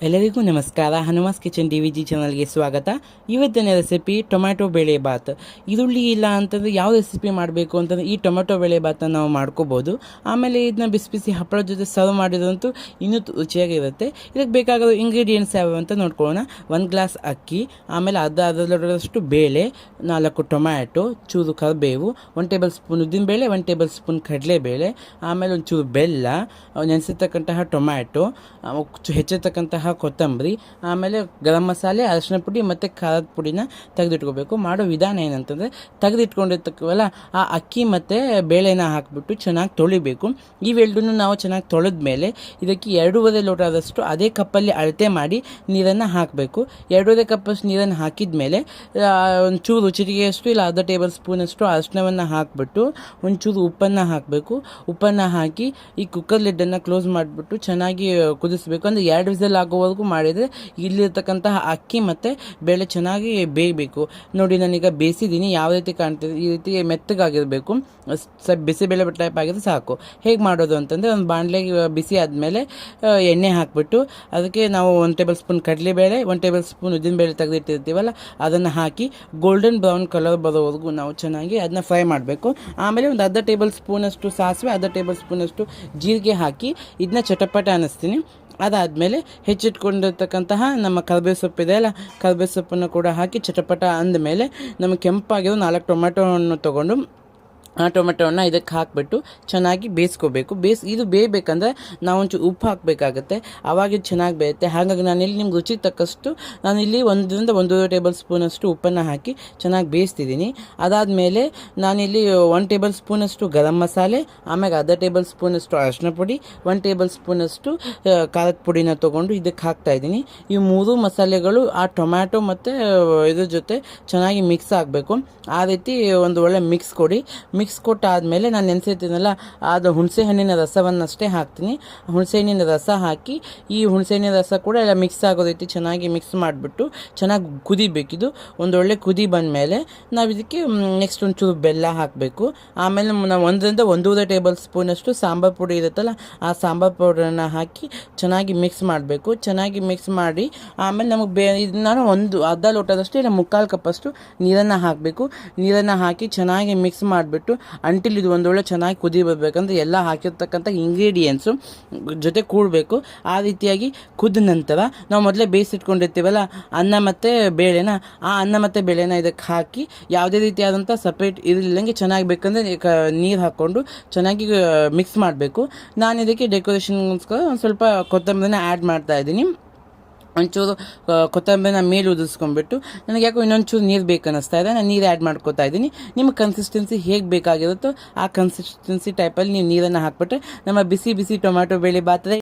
ಎಲ್ಲರಿಗೂ ನಮಸ್ಕಾರ. ಹನುಮಾಸ್ kitchen DVG ಚಾನಲ್ಗೆ ಸ್ವಾಗತ. ಇವತ್ತಿನ ರೆಸಿಪಿ ಟೊಮ್ಯಾಟೊ ಬೇಳೆ ಬಾತ್. ಈರುಳ್ಳಿ ಇಲ್ಲ ಅಂತಂದರೆ ಯಾವ ರೆಸಿಪಿ ಮಾಡಬೇಕು ಅಂತಂದರೆ ಈ ಟೊಮೆಟೊ ಬೇಳೆ ಬಾತನ್ನು ನಾವು ಮಾಡ್ಕೋಬೋದು. ಆಮೇಲೆ ಇದನ್ನ ಬಿಸಿ ಬಿಸಿ ಹಪ್ಪಳದ ಜೊತೆ ಸರ್ವ್ ಮಾಡಿದಂತೂ ಇನ್ನೂ ರುಚಿಯಾಗಿರುತ್ತೆ. ಇದಕ್ಕೆ ಬೇಕಾಗಿರೋ ಇಂಗ್ರೀಡಿಯೆಂಟ್ಸ್ ಯಾವ್ಯಾವ ಅಂತ ನೋಡ್ಕೊಳ್ಳೋಣ. 1 ಗ್ಲಾಸ್ ಅಕ್ಕಿ, ಆಮೇಲೆ ಅರ್ಧದಷ್ಟು ಬೇಳೆ, 4 ಟೊಮ್ಯಾಟೊ, ಚೂರು ಕರಿಬೇವು, 1 ಟೇಬಲ್ ಸ್ಪೂನ್ ಉದ್ದಿನಬೇಳೆ, 1 ಟೇಬಲ್ ಸ್ಪೂನ್ ಕಡಲೆಬೇಳೆ, ಆಮೇಲೆ ಒಂಚೂರು ಬೆಲ್ಲ, ನೆನೆಸಿರ್ತಕ್ಕಂತಹ ಟೊಮ್ಯಾಟೊ, ಹೆಚ್ಚಿರ್ತಕ್ಕಂತಹ ಕೊತ್ತಂಬರಿ, ಆಮೇಲೆ ಗರಂ ಮಸಾಲೆ, ಅರಿಶಿನ ಪುಡಿ ಮತ್ತು ಖಾರದ ಪುಡಿನ ತೆಗೆದಿಟ್ಕೋಬೇಕು. ಮಾಡೋ ವಿಧಾನ ಏನಂತಂದರೆ, ತೆಗೆದಿಟ್ಕೊಂಡಿರ್ತಕ್ಕವಲ್ಲ ಆ ಅಕ್ಕಿ ಮತ್ತು ಬೇಳೆನ ಹಾಕಿಬಿಟ್ಟು ಚೆನ್ನಾಗಿ ತೊಳಿಬೇಕು. ಇವೆರಡನ್ನೂ ನಾವು ಚೆನ್ನಾಗಿ ತೊಳೆದ ಮೇಲೆ ಇದಕ್ಕೆ 2.5 ಲೋಟದಷ್ಟು ಅದೇ ಕಪ್ಪಲ್ಲಿ ಅಳತೆ ಮಾಡಿ ನೀರನ್ನು ಹಾಕಬೇಕು. 2.5 ಕಪ್ಪಷ್ಟು ನೀರನ್ನು ಹಾಕಿದ ಮೇಲೆ ಒಂಚೂರು ರುಚಿಗೆಯಷ್ಟು ಇಲ್ಲ ಅರ್ಧ ಟೇಬಲ್ ಸ್ಪೂನಷ್ಟು ಅರಿಶಿನವನ್ನು ಹಾಕಿಬಿಟ್ಟು ಒಂಚೂರು ಉಪ್ಪನ್ನು ಹಾಕಬೇಕು. ಉಪ್ಪನ್ನು ಹಾಕಿ ಈ ಕುಕ್ಕರ್ ಲಿಡ್ಡನ್ನು ಕ್ಲೋಸ್ ಮಾಡಿಬಿಟ್ಟು ಚೆನ್ನಾಗಿ ಕುದಿಸಬೇಕು. ಅಂದರೆ 2 ವಿಸಲ್ ಆಗೋವರೆಗೂ ಮಾಡಿದರೆ ಇಲ್ಲಿರ್ತಕ್ಕಂತಹ ಅಕ್ಕಿ ಮತ್ತು ಬೇಳೆ ಚೆನ್ನಾಗಿ ಬೇಯಬೇಕು. ನೋಡಿ, ನಾನೀಗ ಬೇಯಿಸಿದ್ದೀನಿ. ಯಾವ ರೀತಿ ಕಾಣ್ತಿದೆ ಈ ರೀತಿ ಮೆತ್ತಗಾಗಿರಬೇಕು. ಬಿಸಿಬೇಳೆ ಟೈಪ್ ಆಗಿದ್ರೆ ಸಾಕು. ಹೇಗೆ ಮಾಡೋದು ಅಂತಂದರೆ, ಒಂದು ಬಾಣಲೆಗೆ ಬಿಸಿ ಆದಮೇಲೆ ಎಣ್ಣೆ ಹಾಕಿಬಿಟ್ಟು ಅದಕ್ಕೆ ನಾವು 1 ಟೇಬಲ್ ಸ್ಪೂನ್ ಕಡಲೆಬೇಳೆ, 1 ಟೇಬಲ್ ಸ್ಪೂನ್ ಉದ್ದಿನಬೇಳೆ ತೆಗೆದಿಟ್ಟಿರ್ತೀವಲ್ಲ ಅದನ್ನು ಹಾಕಿ ಗೋಲ್ಡನ್ ಬ್ರೌನ್ ಕಲರ್ ಬರೋವರೆಗೂ ನಾವು ಚೆನ್ನಾಗಿ ಅದನ್ನ ಫ್ರೈ ಮಾಡಬೇಕು. ಆಮೇಲೆ ಒಂದು ಅರ್ಧ ಟೇಬಲ್ ಸ್ಪೂನಷ್ಟು ಸಾಸಿವೆ, ಅರ್ಧ ಟೇಬಲ್ ಸ್ಪೂನಷ್ಟು ಜೀರಿಗೆ ಹಾಕಿ ಇದನ್ನ ಚಟಪಟ ಅನ್ನಿಸ್ತೀನಿ. ಅದಾದಮೇಲೆ ಹೆಚ್ಚಿಟ್ಕೊಂಡಿರ್ತಕ್ಕಂತಹ ನಮ್ಮ ಕರಿಬೇವು ಸೊಪ್ಪು ಇದೆಯಲ್ಲ, ಕರಿಬೇವು ಸೊಪ್ಪನ್ನು ಕೂಡ ಹಾಕಿ ಚಟಪಟ ಅಂದಮೇಲೆ ನಮಗೆ ಕೆಂಪಾಗಿರೋ 4 ಟೊಮೆಟೊ ಹಣ್ಣು ತೊಗೊಂಡು ಆ ಟೊಮೆಟೊವನ್ನು ಇದಕ್ಕೆ ಹಾಕಿಬಿಟ್ಟು ಚೆನ್ನಾಗಿ ಬೇಯಿಸ್ಕೋಬೇಕು. ಇದು ಬೇಯಬೇಕಂದ್ರೆ ನಾವು ಒಂಚೂರು ಉಪ್ಪು ಹಾಕಬೇಕಾಗತ್ತೆ, ಆವಾಗ ಇದು ಚೆನ್ನಾಗಿ ಬೇಯುತ್ತೆ. ಹಾಗಾಗಿ ನಾನಿಲ್ಲಿ ನಿಮ್ಗೆ ರುಚಿಗೆ ತಕ್ಕಷ್ಟು ನಾನಿಲ್ಲಿ 1ರಿಂದ 1.5 ಟೇಬಲ್ ಸ್ಪೂನಷ್ಟು ಉಪ್ಪನ್ನು ಹಾಕಿ ಚೆನ್ನಾಗಿ ಬೇಯಿಸ್ತಿದ್ದೀನಿ. ಅದಾದಮೇಲೆ ನಾನಿಲ್ಲಿ 1 ಟೇಬಲ್ ಸ್ಪೂನಷ್ಟು ಗರಂ ಮಸಾಲೆ, ಆಮೇಲೆ ಅರ್ಧ ಟೇಬಲ್ ಸ್ಪೂನಷ್ಟು ಅರಿಶಿನ ಪುಡಿ, 1 ಟೇಬಲ್ ಸ್ಪೂನಷ್ಟು ಖಾರದ ಪುಡಿನ ತೊಗೊಂಡು ಇದಕ್ಕೆ ಹಾಕ್ತಾಯಿದ್ದೀನಿ. ಈ 3 ಮಸಾಲೆಗಳು ಆ ಟೊಮ್ಯಾಟೊ ಮತ್ತು ಇದ್ರ ಜೊತೆ ಚೆನ್ನಾಗಿ ಮಿಕ್ಸ್ ಆಗಬೇಕು. ಆ ರೀತಿ ಒಂದು ಒಳ್ಳೆ ಮಿಕ್ಸ್ ಕೊಡಿ. ಮಿಕ್ಸ್ ಕೊಟ್ಟಾದಮೇಲೆ ನಾನು ನೆನೆಸಿರ್ತೀನಲ್ಲ ಅದು ಹುಣಸೆ ಹಣ್ಣಿನ ರಸವನ್ನಷ್ಟೇ ಹಾಕ್ತೀನಿ. ಹುಣಸೆ ಹಣ್ಣಿನ ರಸ ಹಾಕಿ ಈ ಹುಣಸೆ ಹಣ್ಣಿನ ರಸ ಕೂಡ ಎಲ್ಲ ಮಿಕ್ಸ್ ಆಗೋ ರೀತಿ ಚೆನ್ನಾಗಿ ಮಿಕ್ಸ್ ಮಾಡಿಬಿಟ್ಟು ಚೆನ್ನಾಗಿ ಕುದಿಬೇಕಿದು. ಒಂದೊಳ್ಳೆ ಕುದಿ ಬಂದ ಮೇಲೆ ನಾವು ಇದಕ್ಕೆ ನೆಕ್ಸ್ಟ್ ಒಂಚೂರು ಬೆಲ್ಲ ಹಾಕಬೇಕು. ಆಮೇಲೆ ನಾವು 1ರಿಂದ 1.5 ಟೇಬಲ್ ಸ್ಪೂನಷ್ಟು ಸಾಂಬಾರು ಪುಡಿ ಇರುತ್ತಲ್ಲ ಆ ಸಾಂಬಾರು ಪೌಡರನ್ನು ಹಾಕಿ ಚೆನ್ನಾಗಿ ಮಿಕ್ಸ್ ಮಾಡಬೇಕು. ಚೆನ್ನಾಗಿ ಮಿಕ್ಸ್ ಮಾಡಿ ಆಮೇಲೆ ನಮಗೆ ನಾನು ಅರ್ಧ ಲೋಟದಷ್ಟು ಇಲ್ಲ 3/4 ಕಪ್ಪಷ್ಟು ನೀರನ್ನು ಹಾಕಬೇಕು. ನೀರನ್ನು ಹಾಕಿ ಚೆನ್ನಾಗಿ ಮಿಕ್ಸ್ ಮಾಡಿಬಿಟ್ಟು ಅಂಟಿಲ್ ಇದು ಒಂದೊಳ್ಳೆ ಚೆನ್ನಾಗಿ ಕುದಿ ಬರಬೇಕಂದ್ರೆ ಎಲ್ಲ ಹಾಕಿರ್ತಕ್ಕಂಥ ಇಂಗ್ರೀಡಿಯೆಂಟ್ಸು ಜೊತೆ ಕೂಡಬೇಕು. ಆ ರೀತಿಯಾಗಿ ಕುದ ನಂತರ ನಾವು ಮೊದಲೇ ಬೇಯಿಸಿಟ್ಕೊಂಡಿರ್ತೀವಲ್ಲ ಅನ್ನ ಮತ್ತು ಬೇಳೆನ, ಆ ಅನ್ನ ಮತ್ತು ಬೇಳೆನ ಇದಕ್ಕೆ ಹಾಕಿ ಯಾವುದೇ ರೀತಿಯಾದಂಥ ಸಪ್ರೇಟ್ ಇರಲಿಲ್ಲಂಗೆ ಚೆನ್ನಾಗಿ ಬೇಕಂದರೆ ನೀರು ಹಾಕ್ಕೊಂಡು ಚೆನ್ನಾಗಿ ಮಿಕ್ಸ್ ಮಾಡಬೇಕು. ನಾನು ಇದಕ್ಕೆ ಡೆಕೋರೇಷನ್ಗೋಸ್ಕರ ಒಂದು ಸ್ವಲ್ಪ ಕೊತ್ತಂಬರಿನ ಆ್ಯಡ್ ಮಾಡ್ತಾ ಇದ್ದೀನಿ. ಒಂಚೂರು ಕೊತ್ತಂಬರಿನ ಮೇಲೆ ಉದಿಸ್ಕೊಂಡ್ಬಿಟ್ಟು ನನಗೆ ಯಾಕೋ ಇನ್ನೊಂಚೂರು ನೀರು ಬೇಕು ಅನ್ನಿಸ್ತಾ ಇದೆ, ನಾನು ನೀರು ಆ್ಯಡ್ ಮಾಡ್ಕೊತಾ ಇದ್ದೀನಿ. ನಿಮ್ಮ ಕನ್ಸಿಸ್ಟೆನ್ಸಿ ಹೇಗೆ ಬೇಕಾಗಿರುತ್ತೋ ಆ ಕನ್ಸಿಸ್ಟೆನ್ಸಿ ಟೈಪಲ್ಲಿ ನೀವು ನೀರನ್ನು ಹಾಕ್ಬಿಟ್ರೆ ನಮ್ಮ ಬಿಸಿ ಬಿಸಿ ಟೊಮ್ಯಾಟೊ ಬೇಳೆ ಬಾತ್